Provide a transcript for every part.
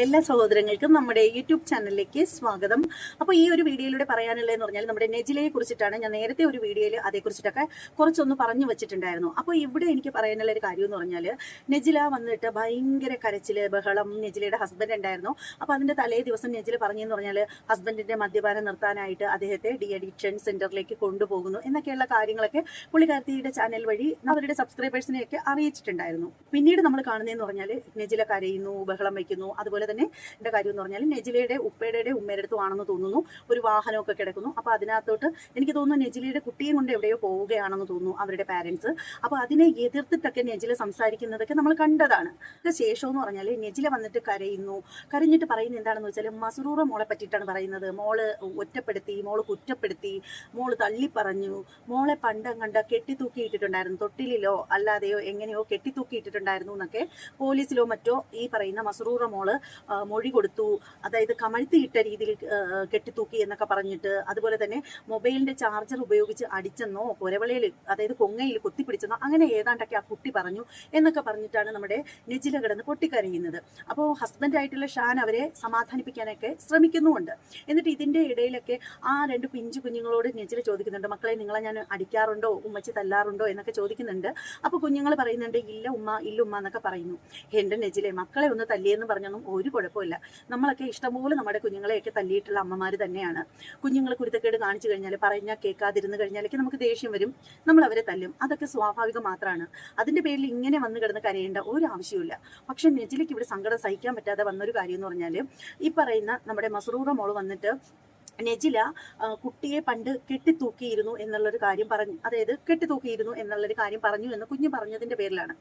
എല്ലാ സഹോദരങ്ങൾക്കും നമ്മുടെ യൂട്യൂബ് ചാനലിലേക്ക് സ്വാഗതം. അപ്പോൾ ഈ ഒരു വീഡിയോയിലൂടെ പറയാനുള്ളതെന്ന് പറഞ്ഞാൽ നമ്മുടെ നെജിലയെ കുറിച്ചിട്ടാണ്. ഞാൻ നേരത്തെ ഒരു വീഡിയോയിൽ അതേക്കുറിച്ചിട്ടൊക്കെ കുറച്ചൊന്ന് പറഞ്ഞു വെച്ചിട്ടുണ്ടായിരുന്നു. അപ്പോൾ ഇവിടെ എനിക്ക് പറയാനുള്ള ഒരു കാര്യം എന്ന് പറഞ്ഞാൽ, നെജില വന്നിട്ട് ഭയങ്കര കരച്ചിൽ ബഹളം. നെജിലയുടെ ഹസ്ബൻഡ് ഉണ്ടായിരുന്നു. അപ്പോൾ അതിൻ്റെ തലേ ദിവസം നെജില പറഞ്ഞെന്ന് പറഞ്ഞാൽ ഹസ്ബൻഡിൻ്റെ മദ്യപാനം നിർത്താനായിട്ട് അദ്ദേഹത്തെ ഡി അഡിക്ഷൻ സെൻറ്ററിലേക്ക് കൊണ്ടുപോകുന്നു എന്നൊക്കെയുള്ള കാര്യങ്ങളൊക്കെ പുള്ളിക്കാരത്തിയുടെ ചാനൽ വഴി അവരുടെ സബ്സ്ക്രൈബേഴ്സിനെയൊക്കെ അറിയിച്ചിട്ടുണ്ടായിരുന്നു. പിന്നീട് നമ്മൾ കാണുന്നതെന്ന് പറഞ്ഞാൽ നെജില കരയുന്നു, ബഹളം വയ്ക്കുന്നു. അതുപോലെ തന്നെ എൻ്റെ കാര്യം എന്ന് പറഞ്ഞാൽ നെജിലയുടെ ഉപ്പയുടെ ഉമ്മയുടെ അടുത്തുമാണെന്ന് തോന്നുന്നു. ഒരു വാഹനമൊക്കെ കിടക്കുന്നു. അപ്പോൾ അതിനകത്തോട്ട് എനിക്ക് തോന്നുന്നു നെജിലയുടെ കുട്ടിയെ കൊണ്ട് എവിടെയോ പോവുകയാണെന്ന് തോന്നുന്നു അവരുടെ പാരൻസ്. അപ്പോൾ അതിനെ എതിർത്തിട്ടൊക്കെ നെജില സംസാരിക്കുന്നതൊക്കെ നമ്മൾ കണ്ടതാണ്. ശേഷം എന്ന് പറഞ്ഞാൽ നെജില വന്നിട്ട് കരയുന്നു. കരഞ്ഞിട്ട് പറയുന്നത് എന്താണെന്ന് വെച്ചാൽ മസ്റൂറ മോളെ പറ്റിയിട്ടാണ് പറയുന്നത്. മോള് ഒറ്റപ്പെടുത്തി, മോള് കുറ്റപ്പെടുത്തി, മോള് തള്ളിപ്പറഞ്ഞു, മോളെ പണ്ടങ്ങണ്ട കെട്ടിത്തൂക്കിയിട്ടിട്ടുണ്ടായിരുന്നു, തൊട്ടിലോ അല്ലാതെയോ എങ്ങനെയോ കെട്ടിത്തൂക്കിയിട്ടിട്ടുണ്ടായിരുന്നു എന്നൊക്കെ പോലീസിലോ മറ്റോ ഈ പറയുന്ന മസ്റൂറ മോള് മൊഴി കൊടുത്തു. അതായത് കമഴ്ത്തിയിട്ട രീതിയിൽ കെട്ടിത്തൂക്കി എന്നൊക്കെ പറഞ്ഞിട്ട്, അതുപോലെ തന്നെ മൊബൈലിന്റെ ചാർജർ ഉപയോഗിച്ച് അടിച്ചെന്നോ കൊരവളയിൽ അതായത് കൊങ്ങയിൽ കുത്തിപ്പിടിച്ചെന്നോ അങ്ങനെ ഏതാണ്ടൊക്കെ ആ കുട്ടി പറഞ്ഞു എന്നൊക്കെ പറഞ്ഞിട്ടാണ് നമ്മുടെ നെജില കിടന്ന് പൊട്ടിക്കരയുന്നത്. അപ്പോൾ ഹസ്ബൻഡായിട്ടുള്ള ഷാൻ അവരെ സമാധാനിപ്പിക്കാനൊക്കെ ശ്രമിക്കുന്നുമുണ്ട്. എന്നിട്ട് ഇതിന്റെ ഇടയിലൊക്കെ ആ രണ്ട് പിഞ്ചു കുഞ്ഞുങ്ങളോട് നെജില ചോദിക്കുന്നുണ്ട്, മക്കളെ നിങ്ങളെ ഞാൻ അടിക്കാറുണ്ടോ, ഉമ്മച്ചി തല്ലാറുണ്ടോ എന്നൊക്കെ ചോദിക്കുന്നുണ്ട്. അപ്പോൾ കുഞ്ഞുങ്ങൾ പറയുന്നുണ്ട്, ഇല്ല ഉമ്മ എന്നൊക്കെ പറയുന്നു. എൻ്റെ നെജിലെ മക്കളെ ഒന്ന് തല്ലിയെന്ന് പറഞ്ഞൊന്നും ഒരു കുഴപ്പമില്ല. നമ്മളൊക്കെ ഇഷ്ടംപോലെ നമ്മുടെ കുഞ്ഞുങ്ങളെയൊക്കെ തല്ലിയിട്ടുള്ള അമ്മമാർ തന്നെയാണ്. കുഞ്ഞുങ്ങൾ കുരുത്തക്കേട് കാണിച്ചു കഴിഞ്ഞാൽ, പറഞ്ഞാൽ കേൾക്കാതിരുന്ന് കഴിഞ്ഞാലൊക്കെ നമുക്ക് ദേഷ്യം വരും, നമ്മൾ അവരെ തല്ലും. അതൊക്കെ സ്വാഭാവികം മാത്രമാണ്. അതിന്റെ പേരിൽ ഇങ്ങനെ വന്ന് കിടന്ന് കരയേണ്ട ഒരു ആവശ്യമില്ല. പക്ഷെ നെജിലയ്ക്ക് ഇവിടെ സങ്കടം സഹിക്കാൻ പറ്റാതെ വന്നൊരു കാര്യം എന്ന് പറഞ്ഞാൽ, ഈ പറയുന്ന നമ്മുടെ മസ്റൂറ മോള് വന്നിട്ട് നെജില കുട്ടിയെ പണ്ട് കെട്ടിത്തൂക്കിയിരുന്നു എന്നുള്ളൊരു കാര്യം പറഞ്ഞു, അതായത് കെട്ടിത്തൂക്കിയിരുന്നു എന്നുള്ളൊരു കാര്യം പറഞ്ഞു എന്ന് കുഞ്ഞ് പറഞ്ഞതിൻ്റെ പേരിലാണ്.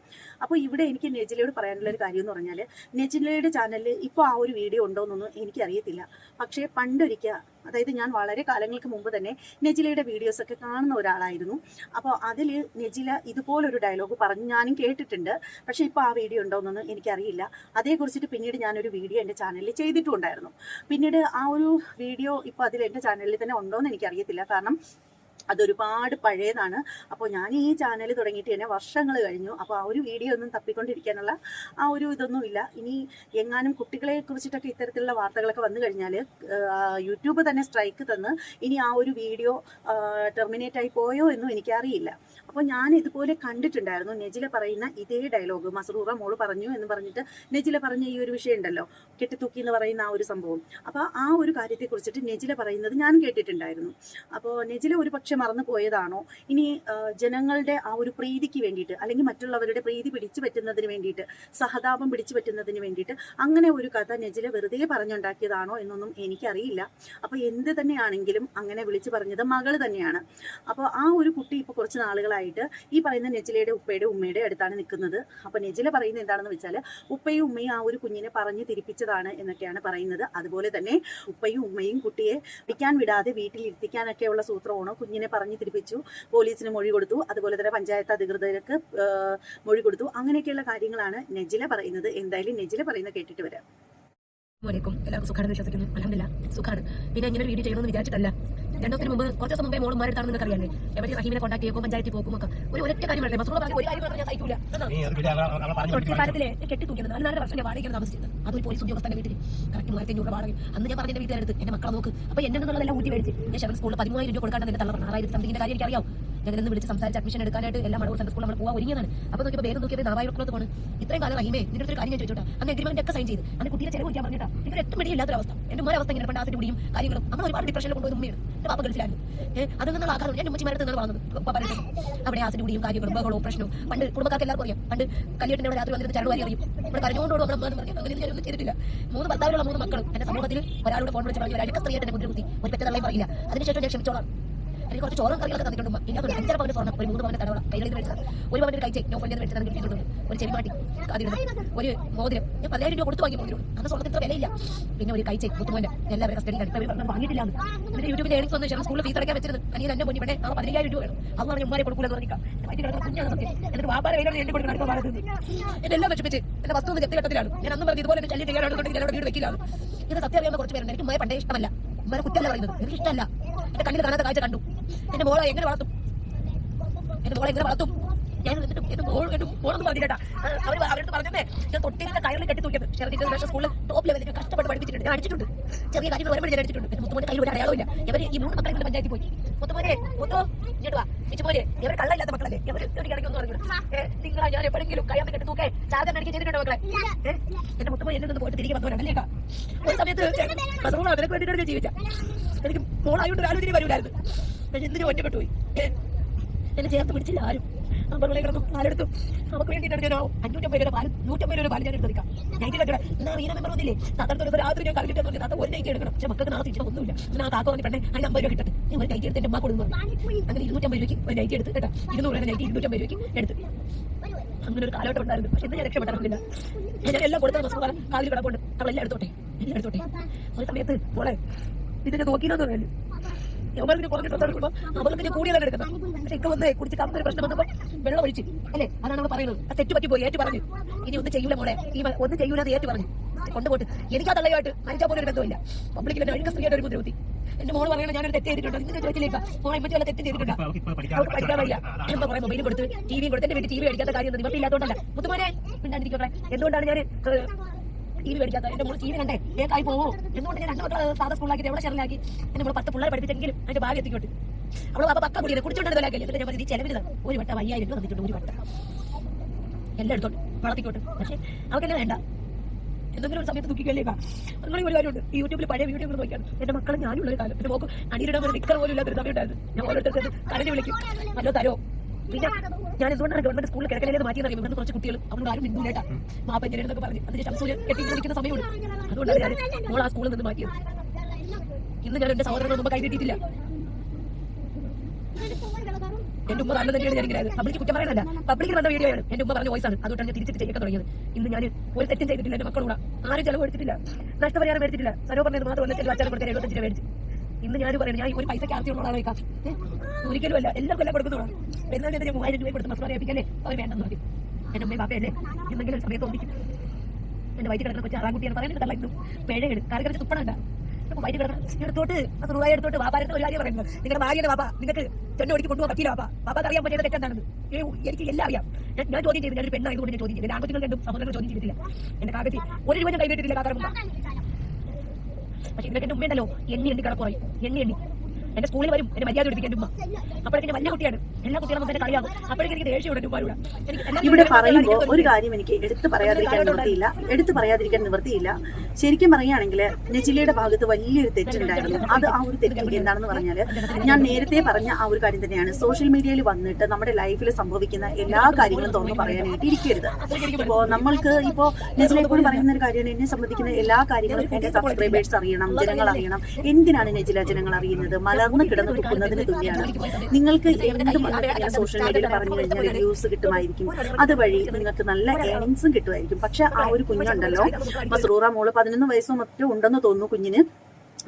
അപ്പോൾ ഇവിടെ എനിക്ക് നെജിലയോട് പറയാനുള്ളൊരു കാര്യം എന്ന് പറഞ്ഞാൽ, നെജിലയുടെ ചാനലിൽ ഇപ്പോൾ ആ ഒരു വീഡിയോ ഉണ്ടോയെന്നൊന്നും എനിക്കറിയത്തില്ല. പക്ഷേ പണ്ടൊരിക്കൽ, അതായത് ഞാൻ വളരെ കാലങ്ങൾക്ക് മുമ്പ് തന്നെ നെജിലയുടെ വീഡിയോസൊക്കെ കാണുന്ന ഒരാളായിരുന്നു. അപ്പോൾ അതിൽ നെജില ഇതുപോലൊരു ഡയലോഗ് പറഞ്ഞ് ഞാനും കേട്ടിട്ടുണ്ട്. പക്ഷേ ഇപ്പോൾ ആ വീഡിയോ ഉണ്ടോയെന്നൊന്നും എനിക്കറിയില്ല. അതേക്കുറിച്ചിട്ട് പിന്നീട് ഞാനൊരു വീഡിയോ എൻ്റെ ചാനലിൽ ചെയ്തിട്ടുണ്ടായിരുന്നു. പിന്നീട് ആ ഒരു വീഡിയോ ഇപ്പോൾ അതിൽ എൻ്റെ ചാനലിൽ തന്നെ ഉണ്ടോയെന്ന് എനിക്കറിയത്തില്ല. കാരണം അതൊരുപാട് പഴയതാണ്. അപ്പോൾ ഞാൻ ഈ ചാനൽ തുടങ്ങിയിട്ട് തന്നെ വർഷങ്ങൾ കഴിഞ്ഞു. അപ്പോൾ ആ ഒരു വീഡിയോ ഒന്നും തപ്പിക്കൊണ്ടിരിക്കാനുള്ള ആ ഒരു ഇതൊന്നുമില്ല. ഇനി എങ്ങാനും കുട്ടികളെ കുറിച്ചിട്ടൊക്കെ ഇത്തരത്തിലുള്ള വാർത്തകളൊക്കെ വന്നു കഴിഞ്ഞാൽ യൂട്യൂബ് തന്നെ സ്ട്രൈക്ക് തന്ന് ഇനി ആ ഒരു വീഡിയോ ടെർമിനേറ്റ് ആയി പോയോ എന്നും എനിക്കറിയില്ല. അപ്പോൾ ഞാൻ ഇതുപോലെ കണ്ടിട്ടുണ്ടായിരുന്നു നെജില പറയുന്ന ഇതേ ഡയലോഗ്. മസ്റൂറ മോള് പറഞ്ഞു എന്ന് പറഞ്ഞിട്ട് നെജില പറഞ്ഞ ഈ ഒരു വിഷയം ഉണ്ടല്ലോ, കെട്ടിത്തൂക്കി എന്ന് പറയുന്ന ആ ഒരു സംഭവം. അപ്പോൾ ആ ഒരു കാര്യത്തെക്കുറിച്ചിട്ട് നെജില പറയുന്നത് ഞാൻ കേട്ടിട്ടുണ്ടായിരുന്നു. അപ്പോൾ നെജില ഒരു പക്ഷെ മറന്നു പോയതാണോ, ഇനി ജനങ്ങളുടെ ആ ഒരു പ്രീതിക്ക് വേണ്ടിയിട്ട്, അല്ലെങ്കിൽ മറ്റുള്ളവരുടെ പ്രീതി പിടിച്ചു പറ്റുന്നതിന് വേണ്ടിയിട്ട്, സഹതാപം പിടിച്ചു പറ്റുന്നതിന് വേണ്ടിയിട്ട് അങ്ങനെ ഒരു കഥ നെജില വെറുതെ പറഞ്ഞുണ്ടാക്കിയതാണോ എന്നൊന്നും എനിക്കറിയില്ല. അപ്പോൾ എന്ത് തന്നെയാണെങ്കിലും അങ്ങനെ വിളിച്ചു പറഞ്ഞത് മകള് തന്നെയാണ്. അപ്പോൾ ആ ഒരു കുട്ടി ഇപ്പോൾ കുറച്ച് നാളുകളായിട്ട് ഈ പറയുന്ന നെജിലയുടെ ഉപ്പയുടെ ഉമ്മയുടെ അടുത്താണ് നിൽക്കുന്നത്. അപ്പോൾ നെജില പറയുന്നത് എന്താണെന്ന് വെച്ചാൽ, ഉപ്പയും ഉമ്മയും ആ ഒരു കുഞ്ഞിനെ പറഞ്ഞ് തിരിപ്പിച്ചതാണ് എന്നൊക്കെയാണ് പറയുന്നത്. അതുപോലെ തന്നെ ഉപ്പയും ഉമ്മയും കുട്ടിയെ പിടിക്കാൻ വിടാതെ വീട്ടിലിരുത്തിക്കാനൊക്കെയുള്ള സൂത്രമാണോ, കുഞ്ഞിനെ പറഞ്ഞു തിരിപ്പിച്ചു, പോലീസിന് മൊഴി കൊടുത്തു, അതുപോലെ തന്നെ പഞ്ചായത്ത് അധികൃതർക്ക് മൊഴി കൊടുത്തു. അങ്ങനെയൊക്കെയുള്ള കാര്യങ്ങളാണ് നെജില പറയുന്നത്. എന്തായാലും നെജില പറയുന്നത് കേട്ടിട്ട് വരാം. എല്ലാവർക്കും സുഖാണെന്ന് വിശ്വസിക്കുന്നു. അൽഹംദുലില്ലാ സുഖാണ്. പിന്നെ ഇങ്ങനെ വീഡിയോ ചെയ്യണമെന്ന് വിചാരിച്ചിട്ടല്ല. 2 ദിവസത്തിന് മുമ്പ്, കുറച്ച് ദിവസം മുമ്പേ മോളും മാറിയിട്ടാണെന്ന് നിങ്ങൾക്ക് അറിയാല്ലേ, എവിടെ റഹീമിനെ കോൺടാക്ട് ചെയ്യുമ്പോൾ പഞ്ചായത്തിൽ പോകുമൊക്കെ ഒരു ഒറ്റ കാര്യം പറയട്ടെ, മസ്റൂറ പറഞ്ഞ ഒരു കാര്യം പറഞ്ഞാൽ ഞാൻ സഹിക്കൂല. തൊട്ടിപ്പാലത്തിലെ കെട്ടിത്തൂക്കിയത് 4 വർഷം വാടകയ്ക്കാണ് താമസിച്ചത്. അതൊരു പോലീസ് ഉദ്യോഗസ്ഥന്റെ വീട്ടിൽ കറക്റ്റ് 3500 വാടക. അന്ന് ഞാൻ പറഞ്ഞ എന്റെ വീട്ടുകാരെടുത്ത് എന്റെ മക്കളെ നോക്ക്. അപ്പോൾ എന്നെ നിന്നുള്ളതെല്ലാം ഊറ്റി മേടിച്ച് ഞാൻ ഷെവൻ സ്കൂളിൽ 13,000 രൂപ കൊടുക്കാണ്ട് എന്റെ തള്ള 6,000 സംതിങ്ങിന്റെ കാര്യം എനിക്ക് അറിയാം. ഞങ്ങളെന്ന് വിളിച്ച് സംസാരിച്ച് അഡ്മിഷൻ എടുക്കാനായിട്ട് എല്ലാം മടവൂർ സെൻട്രൽ സ്കൂളിൽ നമ്മൾ പോകാൻ ഒരുങ്ങിയതാണ്. അപ്പോൾ നോക്കിയപ്പോൾ വേഗം നോക്കിയത് 4,000 പോണ്. ഇത്രയും കാലം റഹീമേ നിന്റെ ഒരു കാര്യം ഞാൻ ചോദിച്ചോട്ടെ, അന്ന് എഗ്രിമെന്റ് ഒക്കെ സൈൻ ചെയ്ത് അന്ന് കുട്ടിയെ ചെലവ് കുടിക്കാൻ പറഞ്ഞിട്ടാ എനിക്ക് എത്തും പിടിയില്ലാത്തൊരു അവസ്ഥ. എന്റെ മോനെ അവസ്ഥ ഇങ്ങനെ പണ്ടാസിന്റെ കൂടിയും കാര്യങ്ങളും നമ്മൾ ഒരുപാട് ഡിപ്രഷനിൽ കൊണ്ടുപോയി ഉമ്മയാണ്. എന്റെ പാപ്പ ഗൾഫിലായിരുന്നു. അതിൽ നിന്നുള്ള ആഘാതം ഞാൻ ഉമ്മച്ചിമാരുടെ നിന്നാണ് വളർന്നത്. പറയുന്നത് അവിടെ ആസിഡ് കൂടിയും കാര്യങ്ങളും ബഹളവും പ്രശ്നവും പണ്ട് കുടുംബക്കാർക്ക് എല്ലാവർക്കും അറിയാം. പണ്ട് കല്യാണത്തിന്റെ രാത്രി വന്നിട്ട് ചരട് വാരി അറിയും. ഇവിടെ കരഞ്ഞുകൊണ്ടോടും നമ്മുടെ പറഞ്ഞു. അങ്ങനെ ഞാനൊന്നും ചെയ്തിട്ടില്ല. 3 ഭർത്താവിലുള്ള 3 മക്കളും എന്റെ സമൂഹത്തിൽ ഒരാളുടെ ഫോൺ വിളിച്ച് പറഞ്ഞു, ഒരടുക്ക സ്ത്രീയായിട്ട് എന്നെ കുത്തി ഒരു പെറ്റതള്ളയും പറയില്ല. അതിനുശേഷം ഞാൻ ക്ഷമിച്ചോളാം. എനിക്ക് കുറച്ച് ചോറും കറികളൊക്കെ തന്നിട്ടുണ്ട്. ഇതിനകത്ത് 5 പവന്റെ സ്വർണ്ണം, ഒരു 3 പവന്റെ തടവള കൈകളിൽ മേടിച്ചത്, 1 പവന്റെ കൈ ചെക്ക് നോഫലിൽ മേടിച്ചത് കിട്ടിയിട്ടുണ്ട്, ഒരു ചെവിമാട്ടി അതിരുന്നത്, ഒരു മോതിരം ഞാൻ 10,000 രൂപ കൊടുത്ത് വാങ്ങിയ മോതിരം. അന്ന് സ്വർണ്ണത്തിന് ഇത്ര വിലയില്ല. പിന്നെ ഒരു കൈ ചെക്ക് മുത്തുമോന്റെ എല്ലാവരും കസ്റ്റഡിയിൽ വാങ്ങിയിട്ടില്ല. എന്നിട്ട് യൂട്യൂബിൽ ഏണിങ്സ് വന്നു സ്കൂളിൽ ഫീസ് അടയ്ക്കാൻ വെച്ചിരുന്നു. അല്ലെങ്കിൽ എന്നെ പൊന്നി ഇവിടെ 15,000 രൂപ വേണം. അത് പറഞ്ഞ് ഉമ്മാരെ കൊടുക്കൂലെന്ന് പറഞ്ഞിക്കാം. കുഞ്ഞാണ് സത്യം. എന്നിട്ട് വാപ്പാരെ കയ്യിലാണ് എന്നെ കൊടുക്കുന്ന അടുത്ത ഭാഗത്ത് എന്നെല്ലാം വെച്ചിപ്പിച്ച് എന്റെ വസ്തു ഒന്ന് ജപ്തിഘട്ടത്തിലാണ്. ഞാൻ അന്ന് പറഞ്ഞു ഇതുപോലെ ശല്യം ചെയ്യാനാണെന്നുണ്ടെങ്കിൽ എന്നോട് വീട് വെക്കില്ല. ഇത് സത്യം അറിയാവുന്ന കുറച്ച് പേരുണ്ട്. എനിക്ക് ഉമ്മയെ പണ്ടേ ഇഷ്ടമല്ല. ഉമ്മയെ കുറ്റമല്ല പറയുന്നത്, എനിക്ക് ഇഷ്ടമല്ല. എന്റെ കണ്ണിൽ കാണാത്ത കാഴ്ച കണ്ടു. എന്റെ മോളെ എങ്ങനെ വളർത്തും, എന്റെ മോളെ എങ്ങനെ വളർത്തും, ഞാൻ എന്നിട്ട് എന്റെ മോളൊന്നും പറഞ്ഞിട്ടാ അവരടുത്ത് പറഞ്ഞേ ഞാൻ തൊട്ടിന്റെ കയറിൽ കെട്ടി തൂക്കിയത് ഷെറിന്റെ സ്കൂളിൽ ടോപ്പ് ലെവലിൽ കഷ്ടപ്പെട്ട് പഠിപ്പിച്ചിട്ടുണ്ട്. ഞാൻ അടിച്ചിട്ടുണ്ട്, ചെറിയ കാര്യങ്ങൾ വരുമ്പോൾ ഞാൻ അടിച്ചിട്ടുണ്ട്. പക്ഷെ മുത്തുമോന്റെ കയ്യിൽ ഒരു അടയാളമില്ല. ഇവർ ഈ 3 മക്കളെ കൊണ്ട് പഞ്ചായത്തിൽ പോയി. മുത്തുമോനെ ഇങ്ങോട്ട് വാ, മിച്ചുമോനെ ഇവർ കള്ളയില്ലാത്ത മക്കളല്ലേ, ഇവർ ഇടയ്ക്കൊന്നും പറഞ്ഞു നിങ്ങളാ ഞാൻ എപ്പോഴെങ്കിലും കയ്യാൻ കെട്ടി തൂക്കേ ചാർജർ അടിക്കാൻ ചെയ്തിട്ടുണ്ടോ മക്കളെ? എന്റെ മുത്തുമോൻ എന്നെ നിന്ന് പോയിട്ട് തിരികെ വന്നവരല്ലേ. ഒരു സമയത്ത് അവരെ വേണ്ടിയിട്ടാണ് ഞാൻ ജീവിച്ച. എനിക്ക് മോളായോണ്ട് ഒരു ആലോചന വരൂലായിരുന്നു. പക്ഷെ എന്തിനും ഒറ്റപ്പെട്ടു പോയി. എന്നെ ചേർത്ത് പിടിച്ചില്ല ആരും. അമ്പകളെ കിടന്നു പാലെടുത്തു. അവർക്ക് വേണ്ടിയിട്ടാണ് ഞാൻ 550 രൂപ പാല് 150 രൂപ പാല് ഞാൻ എടുത്തിരിക്കാം. നൈറ്റ് വെക്കണം എന്നാ വീണ മെമ്പർ ഒന്നില്ലേ താത്തടുത്ത് രാത്രി ഞാൻ കളിച്ചിട്ട് പറഞ്ഞു താത്ത ഒരു നൈറ്റ് എടുക്കണം. പക്ഷെ മക്കൾക്ക് നാളെ തിരിച്ചു ഒന്നുമില്ല. ഞാൻ താത്ത പറഞ്ഞിട്ടുണ്ടെ അതിന് 50 രൂപ കിട്ടട്ടെ. ഞാൻ ഒരു നൈറ്റ് എടുത്ത് എന്റെ അമ്മ കൊടുക്കുന്നു. അങ്ങനെ 250 രൂപയ്ക്ക് ഒരു നൈറ്റ് എടുത്ത് കേട്ടോ. 200 നൈറ്റ് 250 രൂപയ്ക്ക് എടുത്ത്. അങ്ങനെ ഒരു കാലഘട്ടം ഉണ്ടായിരുന്നു. പക്ഷെ ഇന്ന് ഞാൻ രക്ഷപ്പെട്ടിട്ടില്ല. ഞാൻ എല്ലാം കൊടുത്ത കാലിൽ കിടപ്പുണ്ട്. അവളെല്ലാം എടുത്തോട്ടെ, എല്ലാം എടുത്തോട്ടെ. ഒരു സമയത്ത് മോളെ ഇതിനെ നോക്കിയില്ലെന്ന് പറഞ്ഞു. അവർക്ക് കുറഞ്ഞ ഡ്രസ് എടുക്കുമ്പോൾ അവർക്ക് ഞാൻ കൂടിയാണ് എടുക്കുന്നത്. പക്ഷെ ഇപ്പൊ വന്ന് കുടിച്ച് കമ്പൊരു പ്രശ്നം വന്നപ്പോൾ വെള്ളം ഒഴിച്ച് അല്ലേ, അതാണ് നമ്മൾ പറയുന്നത്. ആ തെറ്റ് പറ്റി പോയി ഏറ്റു പറഞ്ഞു. ഇനി ഒന്നും ചെയ്യൂല മോളെ, ഈ ഒന്നും ചെയ്യൂലെന്ന് ഏറ്റു പറഞ്ഞു. കൊണ്ടുപോട്ട് എനിക്ക് ആ തള്ളയുമായിട്ട് മരിച്ചാൽ പോലും ഒരു ബന്ധമില്ല. പബ്ലിക്കിൽ എന്നെ അഴുക്ക സ്ത്രീയായിട്ട് ഒരു ബുദ്ധിമുട്ടി. എന്റെ മോള് പറയണ ഞാനൊരു തെറ്റ് ചെയ്തിട്ടുണ്ട്. ഇങ്ങനെ ചോദിച്ചില്ലേക്കാ മോളെ ഇമ്മച്ചി വല്ല തെറ്റ് ചെയ്തിട്ടുണ്ട്. അവർക്ക് പഠിക്കാൻ വയ്യ. എന്താ പറയാ മൊബൈലും കൊടുത്ത് ടിവിയും കൊടുത്ത് എന്റെ വീട്ടിൽ ടി വി അടിക്കാത്ത കാര്യം നിവർത്തിയില്ലാത്തോണ്ടല്ല. മുത്തുമോനെ മിണ്ടാണ്ടിരിക്കട്ടെ. എന്തുകൊണ്ടാണ് ഞാൻ ടി വി മേടിക്കാത്ത? എന്റെ മോള് ടി വി കണ്ടേ ഏക്കായി പോകും. എന്തുകൊണ്ട് ഞാൻ 2 മക്കളെ സാധാ സ്കൂളിലാക്കി എവിടെ ഷെറിലാക്കി എന്റെ മോള് 10 പിള്ളേർ പഠിപ്പിച്ചെങ്കിലും അതിന്റെ ഭാഗ്യം എത്തിക്കോട്ട്. അവള് പാപ്പ പക്ക കുടിയത് കുടിച്ചോണ്ട് തൊലാക്കില്ലേ. എന്നിട്ട് ഞാൻ പറഞ്ഞത് ഈ ചെലവിന് ഒരു വട്ടം 5000 രൂപ തന്നിട്ടുണ്ട്. ഒരു വട്ടം എല്ലാം എടുത്തോട്ട് വളർത്തിക്കോട്ട്. പക്ഷെ അവർക്കെല്ലാം വേണ്ട. എന്തെങ്കിലും ഒരു സമയത്ത് ദുഃഖിക്കല്ലേക്കാ. അങ്ങനെ ഒരു കാര്യമുണ്ട്. ഈ യൂട്യൂബിൽ പഴയ വീഡിയോ നോക്കിയാണ് എന്റെ മക്കളെ ഞാനുള്ള ഒരു കാലം. എന്റെ മോക്ക് അടിയിലിടാൻ ഒരു നിക്കർ പോലും ഇല്ലാത്തൊരു സമയം ഉണ്ടായിരുന്നു. ഞാൻ ഓരോരുത്തർക്ക് കടലിൽ വിളിക്കും നല്ലോ തരോ. പിന്നെ ഞാൻ എന്തുകൊണ്ടാണ് ഗവൺമെന്റ് സ്കൂളിൽ കിടക്കലേത് മാറ്റിയെന്ന് അറിയുമ്പോൾ കുറച്ച് കുട്ടികൾ അവരോട് ആരും മിണ്ടൂലേട്ടാ മാപ്പ എന്നൊക്കെ പറഞ്ഞ് അതിന് ശംസൂര് കെട്ടിയിരിക്കുന്ന സമയമുണ്ട്. അതുകൊണ്ടാണ് ഞാൻ മോൾ ആ സ്കൂളിൽ നിന്ന് മാറ്റിയത്. ഇന്ന് ഞാൻ എന്റെ സഹോദരനോട് മുമ്പ് കൈതെറ്റിയിട്ടില്ല. എന്റെ ഉമ്മ നല്ല തന്നെയാണ് ഞാൻ പബ്ലിക് കുറ്റം പറയാനല്ല, പബ്ലിക് കണ്ട വീഡിയോ ആണ്. എന്റെ ഉമ്മ പറഞ്ഞ വോയിസ് ആണ്. അതുകൊണ്ടാണ് ഞാൻ തിരിച്ചിട്ട് ചെയ്യാൻ തുടങ്ങിയത്. ഇന്ന് ഞാൻ ഒരു തെറ്റും ചെയ്തിട്ടില്ല. എന്റെ മക്കളോട് ആരും ചെലവ് എടുത്തിട്ടില്ല, നഷ്ടപരിഹാരം മേടിച്ചിട്ടില്ല. സനോ പറഞ്ഞത് മാത്രമല്ല ചെലവ് അച്ചാൽ കൊടുക്കാൻ 75 രൂപ മേടിച്ചു. ഇന്ന് ഞാൻ പറയുന്നത് ഞാൻ ഒരു പൈസ ആർത്തിയുള്ളതാണ് വയ്ക്കാം. ഒരിക്കലും അല്ല, എല്ലാവർക്കും എല്ലാം കൊടുക്കുന്നതാണ്. എന്നാലും ഞാൻ 3000 രൂപ കൊടുത്ത് മസാല ഏൽപ്പിക്കല്ലേ അവർ വേണ്ടെന്ന് പറയും. എന്റെ അമ്മയും പാപ്പയല്ലേ എന്തെങ്കിലും സമയത്ത് ഒന്നിക്കും. എന്റെ വയറ്റിൽ കിടക്കുന്ന കൊച്ചു ആറാൻകുട്ടിയാണ് പറയാൻ തള്ളായിരുന്നു. പേഴയാണ് കറി കറിച്ച് തുപ്പണണ്ട വയറ്റിൽ കിടക്കണം എടുത്തോട്ട് സുഖമായി എടുത്തോട്ട് വാപ്പാരത്തെ ഒരു കാര്യം പറയുന്നത് നിങ്ങളുടെ ഭാര്യയുടെ വാപ്പ നിങ്ങൾക്ക് ചെന്നെ ഒടിക്ക് കൊണ്ടുപോകാൻ പറ്റില്ല. വാപ്പാക്ക് അറിയാൻ പറ്റിയത് തെറ്റെന്താണെന്ന് എനിക്ക് എല്ലാം അറിയാം. ഞാൻ ചോദ്യം ചെയ്തു. ഞാനൊരു പെണ്ണായതുകൊണ്ട് ഞാൻ ചോദ്യം ചെയ്തു. എന്റെ ആൺകുട്ടികൾ രണ്ടും സഹോദരങ്ങൾ ചോദ്യം ചെയ്തിട്ടില്ല. എന്റെ കാക്കത്തി 1 രൂപ ഞാൻ കൈവിട്ടിട്ടില്ല കാക്കാർ മുമ്പ്. പക്ഷെ ഇതിനൊക്കെ എന്റെ ഉമ്മയുണ്ടല്ലോ എണ്ണി കിടക്കുറയും എണ്ണി എന്റെ സ്കൂളിൽ വരും. എന്റെ മര്യാദ എടുപ്പിക്കാൻ ഉമ്മ. അപ്പോഴേക്കും വലിയ കുട്ടിയാണ്. എല്ലാ കുട്ടികളും എന്നെ കളിയാകും. അപ്പോഴേക്കും എനിക്ക് ദേഷ്യമുണ്ട് ഉമ്മയോട്. ഇവിടെ പറയുമ്പോൾ ഒരു കാര്യം എനിക്ക് എടുത്തു പറയാതിരിക്കാൻ നിവൃത്തിയില്ല. ശരിക്കും പറയുകയാണെങ്കിൽ നെജിലയുടെ ഭാഗത്ത് വലിയൊരു തെറ്റുണ്ടായിരുന്നു. അത് ആ ഒരു തെറ്റ് എന്താണെന്ന് പറഞ്ഞാൽ ഞാൻ നേരത്തെ പറഞ്ഞ ആ ഒരു കാര്യം തന്നെയാണ്. സോഷ്യൽ മീഡിയയിൽ വന്നിട്ട് നമ്മുടെ ലൈഫിൽ സംഭവിക്കുന്ന എല്ലാ കാര്യങ്ങളും തുറന്നു പറയാനായിട്ട് ഇരിക്കരുത്. ഇപ്പോൾ നമ്മൾക്ക് ഇപ്പോൾ നെജിലയെ കൂടി പറയുന്ന ഒരു കാര്യമാണ് എന്നെ സംബന്ധിക്കുന്ന എല്ലാ കാര്യങ്ങളും എന്റെ സബ്സ്ക്രൈബേഴ്സ് അറിയണം, ജനങ്ങൾ അറിയണം. എന്തിനാണ് നെജില ജനങ്ങൾ അറിയുന്നത്? മലർന്ന് കിടന്ന് തുപ്പുന്നതിന് തുല്യമാണ്. നിങ്ങൾക്ക് എന്തും സോഷ്യൽ മീഡിയയിൽ പറഞ്ഞു കഴിഞ്ഞാൽ റിവ്യൂസ് കിട്ടുമായിരിക്കും. അതുവഴി നിങ്ങൾക്ക് നല്ല ഏണിങ്സും കിട്ടുമായിരിക്കും. പക്ഷെ ആ ഒരു കുഞ്ഞുണ്ടല്ലോ മസ്റൂറ മോള് 11 വയസ്സോ മറ്റോ ഉണ്ടെന്ന് തോന്നുന്നു കുഞ്ഞിന്.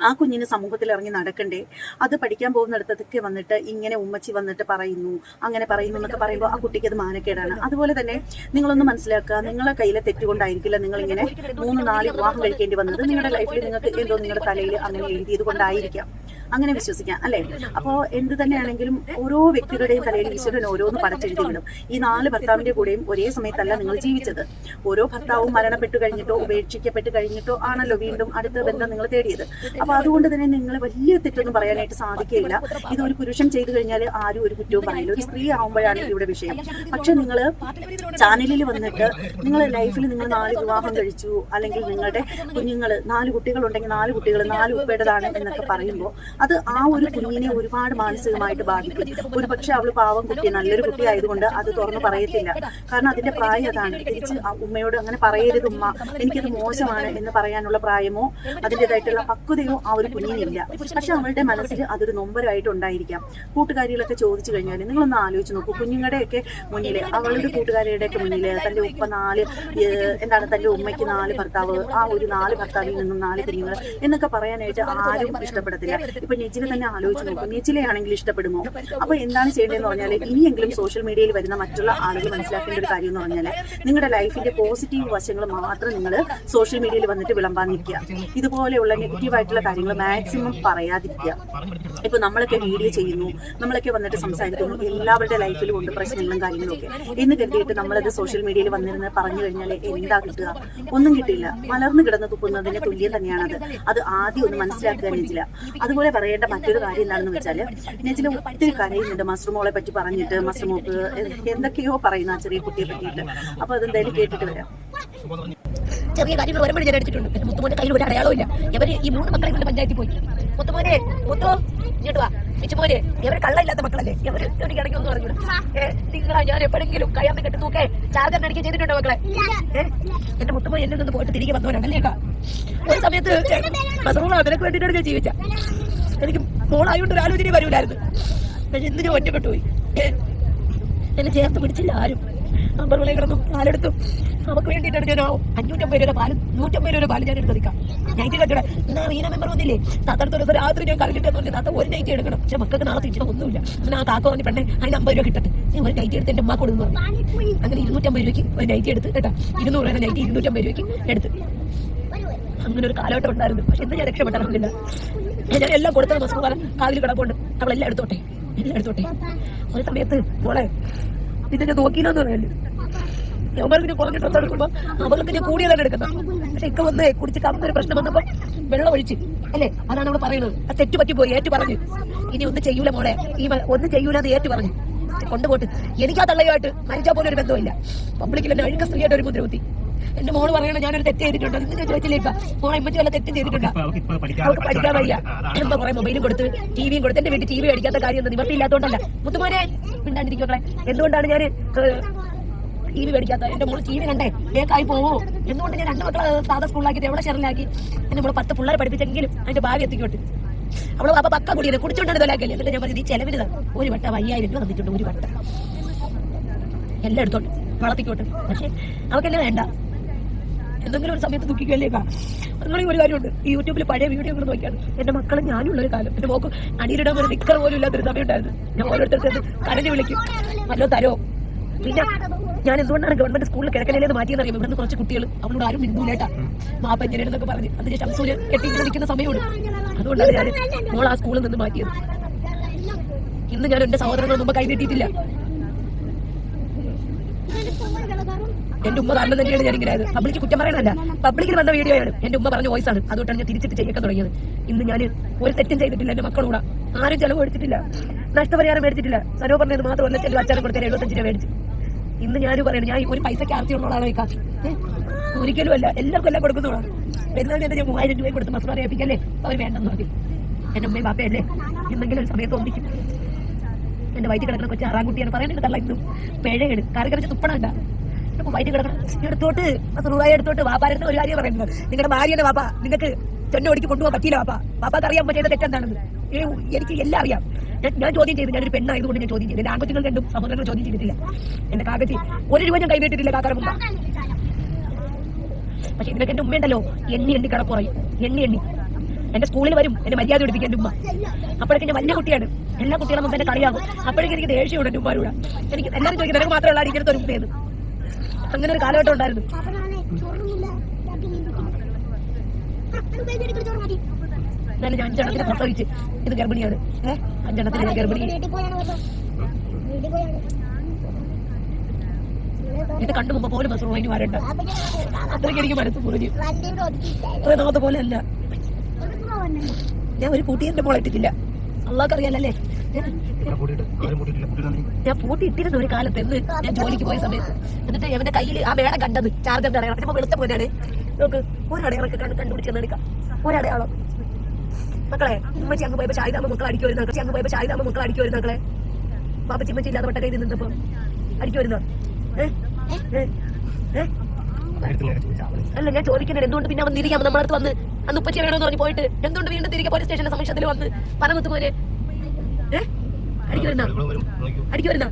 ആ കുഞ്ഞിന് സമൂഹത്തിൽ ഇറങ്ങി നടക്കണ്ടേ? അത് പഠിക്കാൻ പോകുന്നിടത്തൊക്കെ വന്നിട്ട് ഇങ്ങനെ ഉമ്മച്ചി വന്നിട്ട് പറയുന്നു അങ്ങനെ പറയുന്നു എന്നൊക്കെ പറയുമ്പോൾ ആ കുട്ടിക്ക് അത് മാനക്കേടാണ്. അതുപോലെ തന്നെ നിങ്ങളൊന്ന് മനസ്സിലാക്കുക, നിങ്ങളെ കയ്യിലെ തെറ്റുകൊണ്ടായിരിക്കില്ല നിങ്ങൾ ഇങ്ങനെ 3-4 വിവാഹം കഴിക്കേണ്ടി വന്നത്. നിങ്ങളുടെ ലൈഫിൽ നിങ്ങൾക്ക് എന്തോ നിങ്ങളുടെ തലയിൽ അങ്ങനെ എഴുതിയത് കൊണ്ടായിരിക്കാം. അങ്ങനെ വിശ്വസിക്കാം അല്ലെ? അപ്പോൾ എന്ത് തന്നെയാണെങ്കിലും ഓരോ വ്യക്തികളുടെയും തലയിൽ ഈശ്വരൻ ഓരോന്ന് പടച്ചെഴുതി വിടും. ഈ 4 ഭർത്താവിന്റെ കൂടെയും ഒരേ സമയത്തല്ല നിങ്ങൾ ജീവിച്ചത്. ഓരോ ഭർത്താവും മരണപ്പെട്ടു കഴിഞ്ഞിട്ടോ ഉപേക്ഷിക്കപ്പെട്ട് കഴിഞ്ഞിട്ടോ ആണല്ലോ വീണ്ടും അടുത്ത ബന്ധം നിങ്ങൾ തേടിയത്. അപ്പൊ അതുകൊണ്ട് തന്നെ നിങ്ങൾ വലിയ തെറ്റൊന്നും പറയാനായിട്ട് സാധിക്കില്ല. ഇതൊരു പുരുഷൻ ചെയ്തു കഴിഞ്ഞാൽ ആരും ഒരു കുറ്റവും പറയില്ല. ഒരു സ്ത്രീ ആവുമ്പോഴാണ് ഇവിടെ വിഷയം. പക്ഷെ നിങ്ങൾ ചാനലിൽ വന്നിട്ട് നിങ്ങളുടെ ലൈഫിൽ നിങ്ങൾ 4 വിവാഹം കഴിച്ചു, അല്ലെങ്കിൽ നിങ്ങളുടെ കുഞ്ഞുങ്ങൾ 4 കുട്ടികളുണ്ടെങ്കിൽ 4 കുട്ടികൾ 4 ഉപ്പയുടേതാണ് എന്നൊക്കെ പറയുമ്പോൾ അത് ആ ഒരു കുഞ്ഞിനെ ഒരുപാട് മാനസികമായിട്ട് ബാധിക്കും. ഒരു പക്ഷെ അവള് പാവം കുട്ടി നല്ലൊരു കുട്ടി ആയതുകൊണ്ട് അത് തുറന്നു പറയത്തില്ല. കാരണം അതിന്റെ പ്രായം അതാണ്. തിരിച്ച് ആ ഉമ്മയോട് അങ്ങനെ പറയരുത് ഉമ്മ, എനിക്കത് മോശമാണ് എന്ന് പറയാനുള്ള പ്രായമോ അതിൻ്റെതായിട്ടുള്ള പക്വതയോ ആ ഒരു കുഞ്ഞിനില്ല. പക്ഷെ അവളുടെ മനസ്സിൽ അതൊരു നൊമ്പരമായിട്ട് ഉണ്ടായിരിക്കാം. കൂട്ടുകാരികളൊക്കെ ചോദിച്ചു കഴിഞ്ഞാൽ നിങ്ങളൊന്ന് ആലോചിച്ച് നോക്കൂ. കുഞ്ഞുങ്ങളുടെയൊക്കെ മുന്നിൽ, അവളുടെ കൂട്ടുകാരിയുടെയൊക്കെ മുന്നിൽ തന്റെ ഉപ്പ തന്റെ ഉമ്മയ്ക്ക് 4 ഭർത്താവ്, ആ ഒരു 4 ഭർത്താവിൽ നിന്നും 4 കുഞ്ഞുങ്ങൾ എന്നൊക്കെ പറയാനായിട്ട് ആരും ഇഷ്ടപ്പെടത്തില്ല. ഇപ്പൊ നെജിലെ തന്നെ ആലോചിച്ച് നോക്കും, നെജിലെ ആണെങ്കിൽ ഇഷ്ടപ്പെടുമോ? അപ്പൊ എന്താണ് ചെയ്യേണ്ടതെന്ന് പറഞ്ഞാൽ ഇനിയെങ്കിലും സോഷ്യൽ മീഡിയയിൽ വരുന്ന മറ്റുള്ള ആളുകൾ മനസ്സിലാക്കേണ്ട ഒരു കാര്യം എന്ന് പറഞ്ഞാൽ നിങ്ങളുടെ ലൈഫിന്റെ പോസിറ്റീവ് വശങ്ങൾ മാത്രം നിങ്ങൾ സോഷ്യൽ മീഡിയയിൽ വന്നിട്ട് വിളമ്പാൻ നിൽക്കുക. ഇതുപോലെയുള്ള നെഗറ്റീവായിട്ടുള്ള കാര്യങ്ങൾ മാക്സിമം പറയാതിരിക്കുക. ഇപ്പൊ നമ്മളൊക്കെ വീഡിയോ ചെയ്യുന്നു, നമ്മളൊക്കെ വന്നിട്ട് സംസാരിക്കുന്നു, എല്ലാവരുടെ ലൈഫിലും ഉണ്ട് പ്രശ്നങ്ങളും കാര്യങ്ങളും ഒക്കെ എന്ന് കരുതിയിട്ട് നമ്മളത് സോഷ്യൽ മീഡിയയിൽ വന്നിരുന്ന് പറഞ്ഞു കഴിഞ്ഞാൽ എന്താ കിട്ടുക? ഒന്നും കിട്ടില്ല. മലർന്നു കിടന്ന് തുപ്പുന്നതിന് തുല്യം തന്നെയാണത്. അത് ആദ്യം ഒന്ന് മനസ്സിലാക്കുക നെജില. അതുപോലെ പറയേണ്ട മറ്റൊരു കാര്യം എന്താണെന്ന് വെച്ചാൽ നെജില ഒത്തിരി കരയുന്നുണ്ട് മസ്റുമോളെ പറ്റി പറഞ്ഞിട്ട്. മസ്റുമോക്ക് എന്തൊക്കെയോ പറയുന്ന ആ ചെറിയ കുട്ടിയെ പറ്റിയിട്ട്. അപ്പൊ അതെന്തായാലും കേട്ടിട്ട് വരാം. ചെറിയ കാര്യങ്ങൾ വരുമ്പോൾ ഞാൻ എടുത്തിട്ടുണ്ട്. എന്റെ മുത്തുമോന്റെ കയ്യിൽ ഒരു അടയാളവും ഇല്ല. ഇവര് ഈ 3 മക്കളെ കൊണ്ട് പഞ്ചായത്തിൽ പോയി. മുത്തുമോനെ മുത്തോ ഇങ്ങോട്ട് വാ. മിച്ചുമോനെ ഇവര് കള്ളയില്ലാത്ത മക്കളല്ലേ? ഇവര് എനിക്ക് ഇടയ്ക്കൊന്നും പറഞ്ഞു നിങ്ങളാ ഞാൻ എപ്പോഴെങ്കിലും കയ്യാന്ന് കെട്ടി തൂക്കേ ചാർജർ അടിക്കുക ചെയ്തിട്ടുണ്ടോ മക്കളെ? എന്റെ മുത്തുമോൻ എന്നെ നിന്ന് പോയിട്ട് തിരികെ വന്നവരാണല്ലേക്കാ. ഒരു സമയത്ത് അതിനൊക്കെ വേണ്ടിയിട്ടാണ് ഞാൻ ജീവിച്ച. എനിക്ക് മോളായോണ്ട് ഒരു ആലോചന വരൂലായിരുന്നു. പക്ഷെ ഇന്ന് ഞാൻ ഒറ്റപ്പെട്ടു പോയി. എന്നെ ചേർത്ത് പിടിച്ചില്ല ആരും. നമ്പറുകളെ കിടന്നു പാലെടുത്തു. അവർക്ക് വേണ്ടിയിട്ടാണ് ഞാൻ 550 രൂപ പാലും 150 രൂപ പാല് ഞാൻ എടുത്തിരിക്കാം. നൈറ്റ് കെട്ടിട എന്നാ റീന മെമ്പർ വന്നില്ലേ? താത്തടുത്ത ദിവസം രാത്രി ഞാൻ കറങ്ങിട്ടെന്ന് പറഞ്ഞു താത്ത ഒരു നൈറ്റ് എടുക്കണം. പക്ഷെ മക്കൾക്ക് നാളെ തിരിച്ചാൽ ഒന്നുമില്ല. അങ്ങനെ ആ കാക്ക പറഞ്ഞ പെണ്ണെ അതിന് 50 രൂപ കിട്ടട്ടെ. ഞാൻ ഒരു നൈറ്റ് എടുത്ത് എന്റെ അമ്മ കൊടുക്കുന്നു പറഞ്ഞു. അങ്ങനെ 250 രൂപയ്ക്ക് ഒരു നൈറ്റ് എടുത്ത് കേട്ടാ. 200 രൂപ നൈറ്റ് 250 രൂപയ്ക്ക് എടുത്ത്. അങ്ങനെ ഒരു കാലഘട്ടം ഉണ്ടായിരുന്നു. പക്ഷെ ഇന്ന് ഞാൻ രക്ഷപ്പെട്ടില്ല. ഞാൻ എല്ലാം കൊടുത്തത് മസ്കുകാരൻ കാവിൽ കിടപ്പുണ്ട്. അവളെല്ലാം എടുത്തോട്ടെ, എല്ലാം എടുത്തോട്ടെ. ഒരു സമയത്ത് മോളെ ഇതിനെ നോക്കിയില്ലെന്ന് പറയല്ലേ. അവർക്ക് കുറഞ്ഞ ഡ്രസ് എടുക്കുമ്പോ അവർക്ക് ഞാൻ കൂടിയതാണ് എടുക്കുന്നത്. പക്ഷെ ഇക്ക വന്ന് കുടിച്ച് കറന്നൊരു പ്രശ്നം വന്നപ്പോ വെള്ളം ഒഴിച്ച് അല്ലേ? അതാണ് അവിടെ പറയുന്നത്. ആ തെറ്റ് പറ്റിപ്പോയി, ഏറ്റു പറഞ്ഞു. ഇനി ഒന്നും ചെയ്യൂല മോളെ, ഈ ഒന്നും ചെയ്യൂലെന്ന് ഏറ്റു പറഞ്ഞു. കൊണ്ടുപോട്ട് എനിക്ക് ആ തള്ളയുമായിട്ട് മരിച്ചാൽ പോലും ഒരു ബന്ധമില്ല. പബ്ലിക്കിൽ എന്നെ അഴുക്ക സ്ത്രീയായിട്ട് ഒരു മുദ്ര കുത്തി. എന്റെ മോള് പറയണ ഞാനൊരു തെറ്റ് ചെയ്തിട്ടുണ്ട്. നിങ്ങൾ ചോദിച്ചില്ലേക്കാ മോളെ ഇമ്മച്ചി വല്ല തെറ്റും ചെയ്തിട്ടുണ്ടോ? അവർക്ക് പഠിക്കാൻ വയ്യ. എന്താ കുറെ മൊബൈലും കൊടുത്ത് ടിവിയും കൊടുത്ത് എന്റെ വീട്ടിൽ ടി വി അടിക്കാത്ത കാര്യം ഒന്നും നിവർത്തിയില്ലാത്തോണ്ടല്ല. മുത്തുമോനെ മിണ്ടാണ്ടിരിക്കുമക്കളെ. എന്തുകൊണ്ടാണ് ഞാൻ ടി വി മേടിക്കാത്ത? എന്റെ മോള് ടി വി കണ്ടേ കേക്കായി പോവോ? എന്തുകൊണ്ട് ഞാൻ 2 മക്കളെ സാധാ സ്കൂളിലാക്കിയിട്ട് എവിടെ ഷെറിലാക്കി എന്റെ മോള് 10 പിള്ളേരെ പഠിപ്പിച്ചെങ്കിലും അതിന്റെ ഭാവി എത്തിക്കോട്ട്. അവള് പാപ്പ പക്ക കുടിയത് കുടിച്ചോണ്ടാണ് ഇതല്ലാക്കല്ലേ. എന്നിട്ട് ഞാൻ പറഞ്ഞു ഈ ചെലവിന് ഒരു വട്ടം 5000 രൂപ തന്നിട്ടുണ്ട്. ഒരു വട്ടം എല്ലാം എടുത്തോട്ട് വളർത്തിക്കോട്ട്. പക്ഷെ അവക്കെല്ലാം വേണ്ട. എന്തെങ്കിലും ഒരു സമയത്ത് ദുഃഖിക്കല്ലേക്കാ. അങ്ങനെ ഒരു കാര്യമുണ്ട്. ഈ യൂട്യൂബിൽ പഴയ വീഡിയോകൾ നോക്കിയാണ് എന്റെ മക്കളെ ഞാനുള്ളൊരു കാലം. എന്റെ മോക്ക് അടിയിലിടാൻ ഒരു നിക്കർ പോലും ഇല്ലാത്തൊരു സമയം ഉണ്ടായിരുന്നു. ഞാൻ ഓരോരുത്തർക്ക് കരഞ്ഞു വിളിക്കും വല്ലോ തരോ. പിന്നെ ഞാൻ എന്തുകൊണ്ടാണ് ഗവൺമെന്റ് സ്കൂളിൽ കിഴക്കലേന്ന് മാറ്റിയെന്ന് അറിയാം. ഇവിടുന്ന് കുറച്ച് കുട്ടികൾ അവളോട് ആരും മിണ്ടൂലേട്ടാ മാപ്പ എങ്ങനെയാണെന്നൊക്കെ പറഞ്ഞ് അതിന് ശംസൂര് കെട്ടിങ്ങനെ നിൽക്കുന്ന സമയമുണ്ട്. അതുകൊണ്ടാണ് ഞാൻ മോൾ ആ സ്കൂളിൽ നിന്ന് മാറ്റിയത്. ഇന്ന് ഞാൻ എന്റെ സഹോദരങ്ങൾ മുമ്പ് കൈനീട്ടിയിട്ടില്ല. എന്റെ ഉമ്മ കാരണം തന്നെയാണ് ഞാൻ ഇങ്ങനെ ആയത്. പബ്ലിക്ക് കുറ്റം പറയണല്ല, പബ്ലിക്കിൽ വന്ന വീഡിയോ ആണ്. എന്റെ ഉമ്മ പറഞ്ഞ വോയിസ് ആണ്. അതുകൊണ്ടാണ് ഞാൻ തിരിച്ചിട്ട് ചെയ്യൊക്കെ തുടങ്ങിയത്. ഇന്ന് ഞാൻ ഒരു തെറ്റും ചെയ്തിട്ടില്ല. എന്റെ മക്കളോട് ആരും ചെലവ് എടുത്തിട്ടില്ല, നഷ്ടപരിഹാരം മേടിച്ചിട്ടില്ല. സനോ പറഞ്ഞത് മാത്രമല്ല ചെലവ് അച്ചാരം കൊടുക്കാൻ 75 രൂപ മേടിച്ചു. ഇന്ന് ഞാനും പറയണം ഞാൻ ഒരു പൈസക്ക് ആർത്തിയുള്ളതാണ് ഈ കാശ്. ഒരിക്കലും അല്ല, എല്ലാവർക്കും എല്ലാം കൊടുക്കുന്നതാണ്. പെരുന്നാളിന് ഞാൻ 3000 രൂപ കൊടുത്ത് മസ്ബാറി ഏൽപ്പിക്കല്ലേ? അവർ വേണ്ടെന്ന് പറഞ്ഞു. എന്റെ ഉമ്മയും ബാപ്പയല്ലേ എന്തെങ്കിലും ഒരു സമയത്ത് ഒന്നിക്കും. എന്റെ വയറ്റിൽ കിടക്കുന്ന കൊച്ചു ആറാൻകുട്ടിയാണ് പറയേണ്ടതല്ല. ഇന്നും പിഴയാണ് കറി കറിച്ച് തുപ്പണല്ല. വയറ്റിൽ കിടക്കണം എടുത്തോട്ട് സുറുവായി എടുത്തോട്ട് വാപ്പാരുന്ന ഒരു കാര്യം പറയുന്നത്. നിങ്ങളുടെ ഭാര്യയുടെ വാപ്പ നിങ്ങൾക്ക് ചെന്നോടിക്ക് കൊണ്ടുപോകാൻ പറ്റിയില്ല. വാപ്പാക്ക് അറിയാൻ പറ്റിയത് തെറ്റെന്താണെന്ന് എനിക്ക് എല്ലാം അറിയാം. ഞാൻ ചോദ്യം ചെയ്തു. ഞാനൊരു പെണ്ണായതുകൊണ്ട് ഞാൻ ചോദ്യം ചെയ്തു. എന്റെ ആൺകുട്ടികൾ 2 സഹോദരങ്ങൾ ചോദ്യം ചെയ്തിട്ടില്ല. എന്റെ കാക്കച്ചി 1 രൂപ ഞാൻ കൈനീട്ടിട്ടില്ല കാക്കാര മുമ്പ്. പക്ഷെ ഇതിനൊക്കെ എന്റെ ഉമ്മയുണ്ടല്ലോ എണ്ണി കിടപ്പുറയും എണ്ണി എന്റെ സ്കൂളിൽ വരും. എന്നെ മര്യാദ പഠിപ്പിക്കും എന്റെ ഉമ്മ. അപ്പോഴേക്കും ഞാൻ വലിയ കുട്ടിയാണ്. എല്ലാ കുട്ടികളും മുമ്പ് എന്നെ കളിയാകും. അപ്പോഴേക്കും എനിക്ക് ദേഷ്യമുണ്ട് എന്റെ ഉമ്മാരോട്. എനിക്ക് എല്ലാവരും ചോദിക്കുന്നത് എനിക്ക് മാത്രമല്ല ഇങ്ങനത്തെ ഒരു ഉമ്മയെന്ന്. അങ്ങനെ ഒരു കാലഘട്ടം ഉണ്ടായിരുന്നു. ഞാൻ 5 എണ്ണത്തിന് പ്രസവിച്ച് ഇത് ഗർഭിണിയാണ്. 5 എണ്ണത്തിന് ഞാൻ ഗർഭിണി. എന്നെ കണ്ടു മുമ്പ് പോലും ബസ്റൂമിന് വരണ്ട. അത്രയ്ക്ക് എനിക്ക് മനസ്സ് മുറിഞ്ഞു. നോക്കത്തെ പോലെ അല്ല. ഞാൻ ഒരു കൂട്ടിയെന്റെ മോളെ ഇട്ടിട്ടില്ല. അള്ളാഹ്ക്കറിയാലല്ലേ ഞാൻ പൂട്ടി ഇട്ടിരുന്ന ഒരു കാലത്ത്. എന്ന് ഞാൻ ജോലിക്ക് പോയ സമയത്ത് എന്നിട്ട് അവന്റെ കയ്യിൽ ആ മേടം കണ്ടത് ചാർജറിന്റെ അടയാളം. വെളുത്ത പോലെയാണ്. നോക്ക് ഒരടയാളൊക്കെ കണ്ടുപിടിച്ചെന്ന് എടുക്കാം. ഒരടയാളം മക്കളെ. ഉമ്മച്ചി അങ്ങ് പോയപ്പോ ഷാഹിദാമ്മ മക്കളെ അടിക്കുമായിരുന്നു. അങ്ങ് പോയപ്പോ ഷാഹിദാമ്മ മക്കളെ അടിക്കുമായിരുന്നു. മക്കളെ പാപ്പ ചിമ്മച്ചി ഇല്ലാതെ പെട്ട കയ്യിൽ നിന്നപ്പോ അടിക്കുമായിരുന്നോ? അല്ല ഞാൻ ചോദിക്കുന്നത് എന്തുകൊണ്ട് പിന്നെ അവൻ തിരികെ നമ്മളടുത്ത് വന്ന് അന്ന് ഉപ്പച്ചി വേണമെന്ന് പറഞ്ഞ് പോയിട്ട് എന്തുകൊണ്ട് വീണ്ടും തിരികെ പോലീസ് സ്റ്റേഷന്റെ സമക്ഷത്തിൽ വന്ന് പനമുത്ത് പോലെ അടിക്കുമായിരുന്ന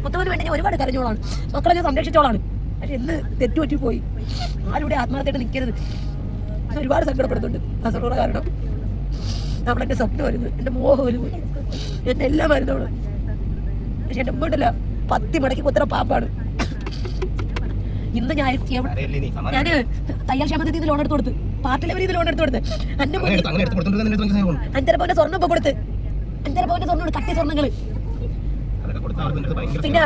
മുത്തവന് വേണ്ടി ഞാൻ ഒരുപാട് കരഞ്ഞോളാണ്. മക്കളെ ഞാൻ സംരക്ഷിച്ചോളാണ്. പക്ഷെ ഇന്ന് തെറ്റുപറ്റി പോയി. ആരുടെ ആത്മഹത്യയായിട്ട് നിൽക്കരുത്. ഒരുപാട് സങ്കടപ്പെടുന്നുണ്ട് കാസർഗോഡ് കാരണം. അവളെന്റെ സ്വപ്നമായിരുന്നു, എന്റെ മോഹമായിരുന്നു, എന്റെ എല്ലാമായിരുന്നു അവള്. പക്ഷെ എന്റെ ഉമ്മണ്ടല്ല 10 മടക്കി കുത്തറ പാപ്പാണ്. ഇന്ന് ഞാന് തയ്യൽ ക്ഷേമത്തിൽ ലോൺ എടുത്ത് കൊടുത്ത്, പാർട്ടി ലെവലിൽ ലോൺ എടുത്ത് കൊടുത്ത്, 5.5 പവന്റെ സ്വർണ്ണം ഇപ്പൊ കൊടുത്ത്, 5.5 പവന്റെ സ്വർണ്ണം, കട്ടി സ്വർണ്ണങ്ങള്. പിന്നെ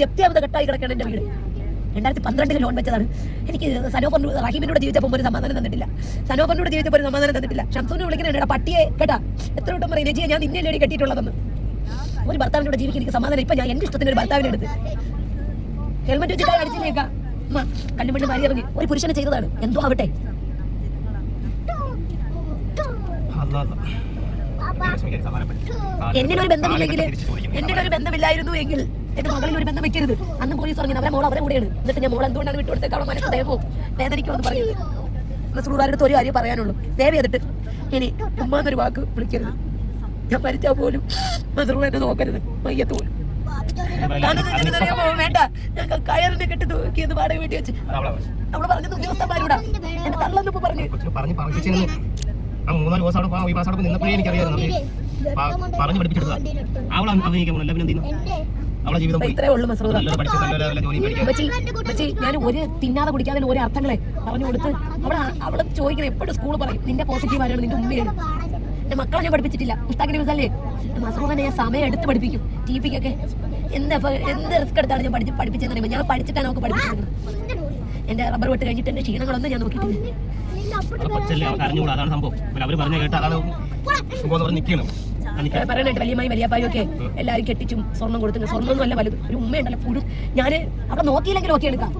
ജപ്തിയാവുന്ന കെട്ടായി കിടക്കണം എന്റെ വീട്. 2012 ലോൺ വെച്ചതാണ്. എനിക്ക് സനോഫറിനോട് റഹീമിനോട് ജീവിച്ചപ്പോൾ ഒരു സമാധാനം തന്നിട്ടില്ല, സനോഫറിനോട് ജീവിച്ചപ്പോൾ ഒരു സമാധാനം തന്നിട്ടില്ല. ഷംസുവിനെ വിളിക്കുന്നുണ്ട്, പട്ടിയെ കേട്ടാ എത്ര വട്ടം പറയും രജിയെ ഞാൻ നിന്നെ ലേടി കെട്ടിയിട്ടുള്ളതെന്ന്. ഒരു ഭർത്താവിനോട് ജീവിക്കാൻ എനിക്ക് സമാധാനം. ഇപ്പൊ ഞാൻ എന്റെ ഇഷ്ടത്തിന് ഒരു ഭർത്താവിനെ എടുത്ത് ഹെൽമെറ്റ് വെച്ചിട്ട് അടിച്ചില്ലേക്കാം കണ്ണുമണ്ണി മാറി ഇറങ്ങി ഒരു പുരുഷനെ ചെയ്തതാണ്. എന്തോ ആവട്ടെ, എന്നിലൊരു ബന്ധമില്ലെങ്കിൽ, എന്നിലൊരു ബന്ധമില്ലായിരുന്നു എങ്കിൽ എന്റെ മകളിൽ ഒരു ബന്ധം വെക്കരുത്. അന്ന് പോലീസ് പറഞ്ഞു അവരെ മോൾ അവരെ കൂടെയാണ്. എന്നിട്ട് ഞാൻ മോൾ എന്തുകൊണ്ടാണ് വിട്ടുകൊടുത്തേക്ക് അവളെ മനസ്സ് ദയവോ വേദനിക്കുമെന്ന് പറയുന്നത്. മസറൂറാരുടെ ഒരു കാര്യം പറയാനുള്ളൂ, ദയവ് ചെയ്തിട്ട് ഇനി ഉമ്മാന്നൊരു വാക്ക് വിളിക്കരുത്. ഞാൻ മരിച്ചാൽ പോലും മസറൂർ എന്നെ നോക്കരുത്, മയ്യത്ത് പോലും. വേണ്ട, ഞങ്ങൾ കയറിനെ കെട്ടി നോക്കിയത് വാടക വീട്ടി വെച്ച് അവള് പറഞ്ഞത് ഉദ്യോഗസ്ഥന്മാരോടാ. എന്റെ തള്ളന്നിപ്പോ പറഞ്ഞു 3-4 ദിവസം അവിടെ നിന്നപ്പോഴേ എനിക്കറിയാമായിരുന്നു പറഞ്ഞു പഠിപ്പിച്ചെടുത്തതാ. അവളെ ജീവിതം ഇത്രേ ഉള്ളൂ മസറൂർ. ഞാൻ ഒരു തിന്നാതെ കുടിക്കാതെ ഓരോ അർത്ഥങ്ങളെ പറഞ്ഞു കൊടുത്ത് അവളെ ചോദിക്കണം എപ്പോഴും സ്കൂൾ പറയും നിന്റെ പോസിറ്റീവ് ആരാണ്, നിന്റെ ഉമ്മയാണ്. എന്റെ മക്കളെ ഞാൻ പഠിപ്പിച്ചിട്ടില്ല. മുസ്താഖിന്റെ മിസല്ലേ മസറൂറിനെ ഞാൻ സമയം എടുത്ത് പഠിപ്പിക്കും. ടിപിക്കൊക്കെ എന്ത് റിസ്ക് എടുത്താണ് ഞാൻ പഠിപ്പിച്ചെന്ന് പറയുമ്പോൾ ഞാൻ പഠിച്ചിട്ടാണ് നമുക്ക് പഠിപ്പിച്ചത്. എന്റെ റബ്ബർ വെട്ട് കഴിഞ്ഞിട്ട് എന്റെ ക്ഷീണങ്ങളൊന്നും ഞാൻ നോക്കിയിട്ടില്ല. അതാണ് സംഭവം. അവര് പറഞ്ഞ കേട്ട അതാണ് പറയണായിട്ട് വലിയമായി വലിയപ്പായും ഒക്കെ എല്ലാവരും കെട്ടിച്ചും സ്വർണ്ണം കൊടുത്തു. സ്വർണ്ണമൊന്നും അല്ല വലുത്, ഒരു ഉമ്മയുണ്ടല്ലോ പുഴു. ഞാൻ അവിടെ നോക്കിയില്ലെങ്കിലും ഒക്കെ എടുക്കാം.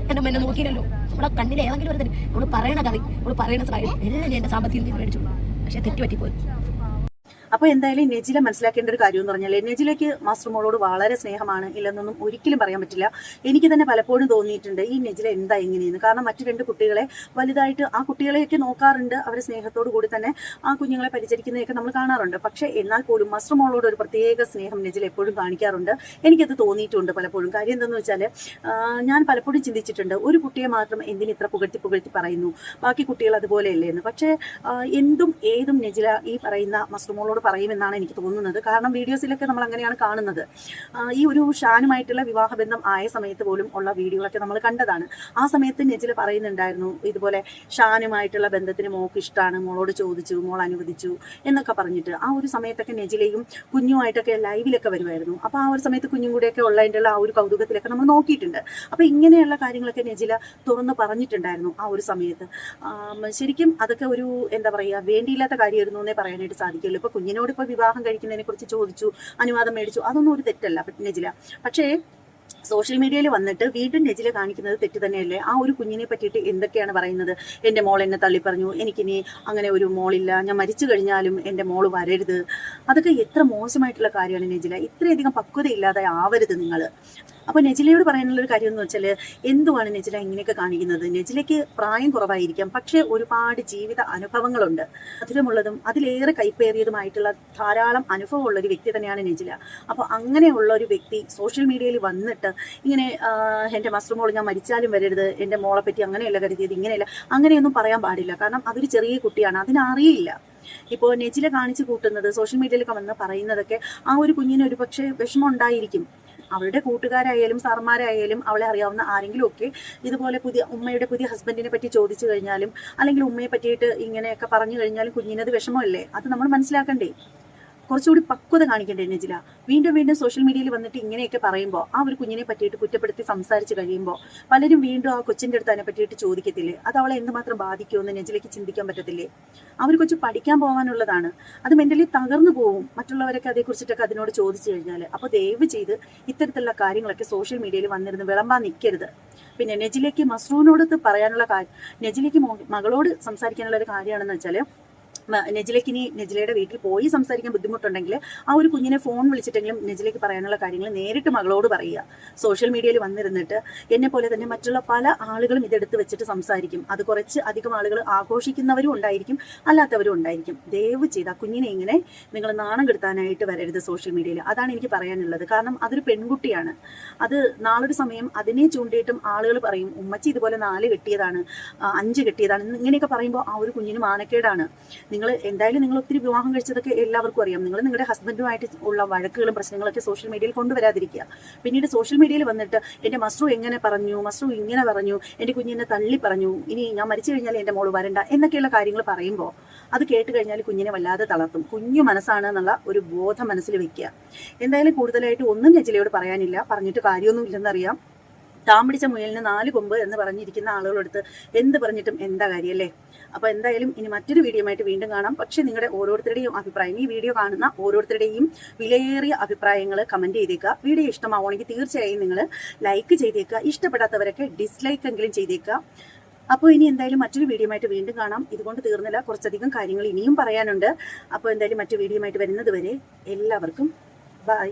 എന്റെ എന്നെ നോക്കിയില്ലല്ലോ. അവിടെ കണ്ണിൽ ഏതെങ്കിലും ഒരു അവള് പറയണ കഥ, അവള് പറയണ എല്ലാം ഞാൻ എന്റെ സാമ്പത്തികം മേടിച്ചു. പക്ഷെ തെറ്റുപറ്റിപ്പോയി. അപ്പോൾ എന്തായാലും നെജില മനസ്സിലാക്കേണ്ട ഒരു കാര്യം എന്ന് പറഞ്ഞാൽ നെജിലയ്ക്ക് മാസ്റ്റർ മോളോട് വളരെ സ്നേഹമാണ്, ഇല്ലെന്നൊന്നും ഒരിക്കലും പറയാൻ പറ്റില്ല. എനിക്ക് തന്നെ പലപ്പോഴും തോന്നിയിട്ടുണ്ട് ഈ നെജില എന്താ എങ്ങനെയെന്ന്. കാരണം മറ്റു 2 കുട്ടികളെ വലുതായിട്ട് ആ കുട്ടികളെയൊക്കെ നോക്കാറുണ്ട്, അവരെ സ്നേഹത്തോടു കൂടി തന്നെ ആ കുഞ്ഞുങ്ങളെ പരിചരിക്കുന്നതൊക്കെ നമ്മൾ കാണാറുണ്ട്. പക്ഷേ എന്നാൽ പോലും മാസ്റ്റർ മോളോട് ഒരു പ്രത്യേക സ്നേഹം നെജില എപ്പോഴും കാണിക്കാറുണ്ട്. എനിക്കത് തോന്നിയിട്ടുണ്ട് പലപ്പോഴും. കാര്യം എന്താണെന്ന് വെച്ചാൽ ഞാൻ പലപ്പോഴും ചിന്തിച്ചിട്ടുണ്ട്, ഒരു കുട്ടിയെ മാത്രം എന്തിന് ഇത്ര പുകഴ്ത്തി പറയുന്നു, ബാക്കി കുട്ടികൾ അതുപോലെയല്ലേ എന്ന്. പക്ഷേ എന്തും ഏതും നെജില ഈ പറയുന്ന മാസ്റ്റർ മോളോട് പറയുമെന്നാണ് എനിക്ക് തോന്നുന്നത്. കാരണം വീഡിയോസിലൊക്കെ നമ്മൾ അങ്ങനെയാണ് കാണുന്നത്. ഈ ഒരു ഷാനുമായിട്ടുള്ള വിവാഹബന്ധം ആയ സമയത്ത് പോലും ഉള്ള വീഡിയോകളൊക്കെ നമ്മൾ കണ്ടതാണ്. ആ സമയത്ത് നെജില പറയുന്നുണ്ടായിരുന്നു ഇതുപോലെ ഷാനുമായിട്ടുള്ള ബന്ധത്തിന് മോൾക്ക് ഇഷ്ടമാണ്, മോളോട് ചോദിച്ചു, മോൾ അനുവദിച്ചു എന്നൊക്കെ പറഞ്ഞിട്ട്. ആ ഒരു സമയത്തൊക്കെ നെജിലയും കുഞ്ഞുമായിട്ടൊക്കെ ലൈവിലൊക്കെ വരുമായിരുന്നു. അപ്പോൾ ആ ഒരു സമയത്ത് കുഞ്ഞും കൂടെയൊക്കെ ഉള്ളതിൻ്റെ ആ ഒരു കൗതുകത്തിലൊക്കെ നമ്മൾ നോക്കിയിട്ടുണ്ട്. അപ്പോൾ ഇങ്ങനെയുള്ള കാര്യങ്ങളൊക്കെ നെജില തുറന്ന് പറഞ്ഞിട്ടുണ്ടായിരുന്നു ആ ഒരു സമയത്ത്. ശരിക്കും അതൊക്കെ ഒരു എന്താ പറയുക വേണ്ടിയില്ലാത്ത കാര്യമായിരുന്നു എന്നേ പറയാനായിട്ട് സാധിക്കുള്ളൂ. ഇപ്പോൾ കുഞ്ഞിനോട് ഇപ്പോൾ വിവാഹം കഴിക്കുന്നതിനെ കുറിച്ച് ചോദിച്ചു, അനുവാദം മേടിച്ചു, അതൊന്നും ഒരു തെറ്റല്ല നെജില. പക്ഷേ സോഷ്യൽ മീഡിയയിൽ വന്നിട്ട് വീണ്ടും നെജില കാണിക്കുന്നത് തെറ്റ് തന്നെയല്ലേ? ആ ഒരു കുഞ്ഞിനെ പറ്റിയിട്ട് എന്തൊക്കെയാണ് പറയുന്നത്? എൻ്റെ മോൾ എന്നെ തള്ളി പറഞ്ഞു, എനിക്കിനി അങ്ങനെ ഒരു മോളില്ല, ഞാൻ മരിച്ചു കഴിഞ്ഞാലും എൻ്റെ മോള് വരരുത്. അതൊക്കെ എത്ര മോശമായിട്ടുള്ള കാര്യമാണ് നെജില. ഇത്രയധികം പക്വതയില്ലാതെ ആവരുത് നിങ്ങൾ. അപ്പോൾ നെജിലയോട് പറയാനുള്ളൊരു കാര്യം എന്ന് വെച്ചാൽ എന്തുവാണ് നെജില ഇങ്ങനെയൊക്കെ കാണിക്കുന്നത്? നെജിലയ്ക്ക് പ്രായം കുറവായിരിക്കാം, പക്ഷേ ഒരുപാട് ജീവിത അനുഭവങ്ങളുണ്ട്. മധുരമുള്ളതും അതിലേറെ കൈപ്പേറിയതുമായിട്ടുള്ള ധാരാളം അനുഭവമുള്ള ഒരു വ്യക്തി തന്നെയാണ് നെജില. അപ്പോൾ അങ്ങനെയുള്ള ഒരു വ്യക്തി സോഷ്യൽ മീഡിയയിൽ വന്നിട്ട് ഇങ്ങനെ എൻ്റെ മാസ്റ്റർ മോൾ ഞാൻ മരിച്ചാലും വരരുത്, എൻ്റെ മോളെ പറ്റി അങ്ങനെയല്ല കരുതിയത്, ഇങ്ങനെയല്ല, അങ്ങനെയൊന്നും പറയാൻ പാടില്ല. കാരണം അതൊരു ചെറിയ കുട്ടിയാണ്, അതിനറിയില്ല. ഇപ്പോൾ നെജില കാണിച്ചു കൂട്ടുന്നത് സോഷ്യൽ മീഡിയയിലൊക്കെ വന്ന് പറയുന്നതൊക്കെ ആ ഒരു കുഞ്ഞിന് ഒരു പക്ഷേ വിഷമം ഉണ്ടായിരിക്കും. അവളുടെ കൂട്ടുകാരായാലും സാർമാരായാലും അവളെ അറിയാവുന്ന ആരെങ്കിലും ഒക്കെ ഇതുപോലെ ഉമ്മയുടെ പുതിയ ഹസ്ബൻഡിനെ പറ്റി ചോദിച്ചു കഴിഞ്ഞാലും അല്ലെങ്കിൽ ഉമ്മയെ പറ്റിയിട്ട് ഇങ്ങനെയൊക്കെ പറഞ്ഞു കഴിഞ്ഞാലും കുഞ്ഞിനത് വിഷമമല്ലേ? അത് നമ്മൾ മനസ്സിലാക്കണ്ടേ? കുറച്ചുകൂടി പക്വത കാണിക്കണ്ടേ നെജില? വീണ്ടും വീണ്ടും സോഷ്യൽ മീഡിയയിൽ വന്നിട്ട് ഇങ്ങനെയൊക്കെ പറയുമ്പോൾ ആ ഒരു കുഞ്ഞിനെ പറ്റിയിട്ട് കുറ്റപ്പെടുത്തി സംസാരിച്ച് കഴിയുമ്പോൾ പലരും വീണ്ടും ആ കൊച്ചിൻ്റെ അടുത്ത് അതിനെ പറ്റിയിട്ട് ചോദിക്കത്തില്ലേ? അത് അവളെ എന്തുമാത്രം ബാധിക്കുമെന്ന് നെജിലയ്ക്ക് ചിന്തിക്കാൻ പറ്റത്തില്ലേ? അവർ കൊച്ചു പഠിക്കാൻ പോകാനുള്ളതാണ്, അത് മെന്റലി തകർന്നു പോകും മറ്റുള്ളവരൊക്കെ അതേക്കുറിച്ചിട്ടൊക്കെ അതിനോട് ചോദിച്ചു കഴിഞ്ഞാൽ. അപ്പോൾ ദയവ് ചെയ്ത് ഇത്തരത്തിലുള്ള കാര്യങ്ങളൊക്കെ സോഷ്യൽ മീഡിയയിൽ വന്നിരുന്ന് വിളമ്പാൻ നിൽക്കരുത്. പിന്നെ നെജിലയ്ക്ക് മസ്റൂറിനോട് പറയാനുള്ള കാര്യം, നെജിലയ്ക്ക് മകളോട് സംസാരിക്കാനുള്ള ഒരു കാര്യമാണെന്ന് വെച്ചാൽ നെജിലയ്ക്കിനി നെജിലയുടെ വീട്ടിൽ പോയി സംസാരിക്കാൻ ബുദ്ധിമുട്ടുണ്ടെങ്കിൽ ആ ഒരു കുഞ്ഞിനെ ഫോൺ വിളിച്ചിട്ടെങ്കിലും നെജിലയ്ക്ക് പറയാനുള്ള കാര്യങ്ങൾ നേരിട്ട് മകളോട് പറയുക. സോഷ്യൽ മീഡിയയിൽ വന്നിരുന്നിട്ട് എന്നെ പോലെ തന്നെ മറ്റുള്ള പല ആളുകളും ഇതെടുത്ത് വെച്ചിട്ട് സംസാരിക്കും. അത് കുറച്ച് അധികം ആളുകൾ ആഘോഷിക്കുന്നവരും ഉണ്ടായിരിക്കും, അല്ലാത്തവരും ഉണ്ടായിരിക്കും. ദയവ് ചെയ്ത് ആ കുഞ്ഞിനെ ഇങ്ങനെ നിങ്ങൾ നാണം കെടുത്താനായിട്ട് വരരുത് സോഷ്യൽ മീഡിയയിൽ. അതാണ് എനിക്ക് പറയാനുള്ളത്. കാരണം അതൊരു പെൺകുട്ടിയാണ്. അത് നാളൊരു സമയം അതിനെ ചൂണ്ടിയിട്ടും ആളുകൾ പറയും ഉമ്മച്ചി ഇതുപോലെ 4 കെട്ടിയതാണ്, 5 കെട്ടിയതാണ്, ഇങ്ങനെയൊക്കെ പറയുമ്പോൾ ആ ഒരു കുഞ്ഞിന് മാനക്കേടാണ്. എന്തായാലും നിങ്ങൾ ഒത്തിരി വിവാഹം കഴിച്ചതൊക്കെ എല്ലാവർക്കും അറിയാം. നിങ്ങൾ നിങ്ങളുടെ ഹസ്ബൻഡുമായിട്ട് ഉള്ള വഴക്കുകളും പ്രശ്നങ്ങളൊക്കെ സോഷ്യൽ മീഡിയയിൽ കൊണ്ടുവരാതിരിക്കുക. പിന്നീട് സോഷ്യൽ മീഡിയയിൽ വന്നിട്ട് എൻ്റെ മസ്രു എങ്ങനെ പറഞ്ഞു, മസ്രു ഇങ്ങനെ പറഞ്ഞു, എൻ്റെ കുഞ്ഞിനെ തള്ളി പറഞ്ഞു, ഇനി ഞാൻ മരിച്ചു കഴിഞ്ഞാൽ എൻ്റെ മോള് വരണ്ട എന്നൊക്കെയുള്ള കാര്യങ്ങൾ പറയുമ്പോൾ അത് കേട്ട് കഴിഞ്ഞാൽ കുഞ്ഞിനെ വല്ലാതെ തളർത്തും. കുഞ്ഞു മനസ്സാണ് എന്നുള്ള ഒരു ബോധം മനസ്സിൽ വെക്കുക. എന്തായാലും കൂടുതലായിട്ട് ഒന്നും നെജിലയോട് പറയാനില്ല, പറഞ്ഞിട്ട് കാര്യമൊന്നും ഇല്ലെന്നറിയാം. താൻ പിടിച്ച മുയലിന് 4 കൊമ്പ് എന്ന് പറഞ്ഞിരിക്കുന്ന ആളുകളെടുത്ത് എന്ത് പറഞ്ഞിട്ടും എന്താ കാര്യമല്ലേ? അപ്പോൾ എന്തായാലും ഇനി മറ്റൊരു വീഡിയോ ആയിട്ട് വീണ്ടും കാണാം. പക്ഷേ നിങ്ങളുടെ ഓരോരുത്തരുടെയും അഭിപ്രായം, ഈ വീഡിയോ കാണുന്ന ഓരോരുത്തരുടെയും വിലയേറിയ അഭിപ്രായങ്ങൾ കമൻറ്റ് ചെയ്തേക്കുക. വീഡിയോ ഇഷ്ടമാവുകയാണെങ്കിൽ തീർച്ചയായും നിങ്ങൾ ലൈക്ക് ചെയ്തേക്കുക. ഇഷ്ടപ്പെടാത്തവരൊക്കെ ഡിസ്ലൈക്ക് എങ്കിലും ചെയ്തേക്കുക. അപ്പോൾ ഇനി എന്തായാലും മറ്റൊരു വീഡിയോ ആയിട്ട് വീണ്ടും കാണാം. ഇതുകൊണ്ട് തീർന്നില്ല, കുറച്ചധികം കാര്യങ്ങൾ ഇനിയും പറയാനുണ്ട്. അപ്പോൾ എന്തായാലും മറ്റു വീഡിയോ ആയിട്ട് വരുന്നത് വരെ എല്ലാവർക്കും ബൈ.